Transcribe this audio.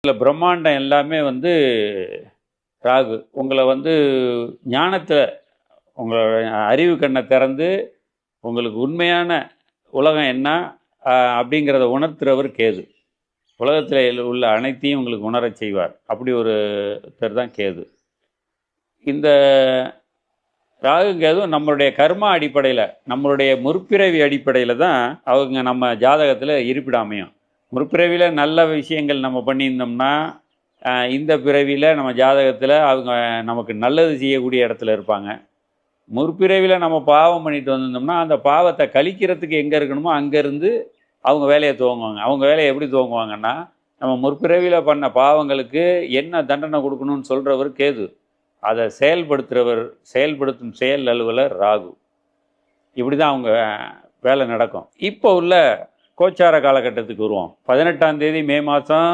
இல்லை பிரம்மாண்டம் எல்லாமே வந்து ராகு உங்களை வந்து ஞானத்தில் உங்களோட அறிவு கண்ணை திறந்து உங்களுக்கு உண்மையான உலகம் என்ன அப்படிங்கிறத உணர்த்துறவர் கேது. உலகத்தில் உள்ள அனைத்தையும் உங்களுக்கு உணரச் செய்வார். அப்படி ஒரு பேர் தான் கேது. இந்த ராகு கேதுவும் நம்மளுடைய கர்மா அடிப்படையில், நம்மளுடைய முற்பிறவி அடிப்படையில் தான் அவங்க நம்ம ஜாதகத்தில் இருப்பிட அமையும். முற்பிறவியில் நல்ல விஷயங்கள் நம்ம பண்ணியிருந்தோம்னா இந்த பிறவியில் நம்ம ஜாதகத்தில் அவங்க நமக்கு நல்லது செய்யக்கூடிய இடத்துல இருப்பாங்க. முற்பிறவியில் நம்ம பாவம் பண்ணிட்டு வந்திருந்தோம்னா அந்த பாவத்தை கழிக்கிறதுக்கு எங்கே இருக்கணுமோ அங்கேருந்து அவங்க வேலையை துவங்குவாங்க. அவங்க வேலையை எப்படி துவங்குவாங்கன்னா, நம்ம முற்பிறவியில் பண்ண பாவங்களுக்கு என்ன தண்டனை கொடுக்கணும்னு சொல்கிறவர் கேது, அதை செயல்படுத்தும் செயல் அலுவலர் ராகு. இப்படி தான் அவங்க வேலை நடக்கும். இப்போ உள்ள கோச்சார காலகட்டத்துக்கு வருவோம். 18ஆம் தேதி மே மாதம்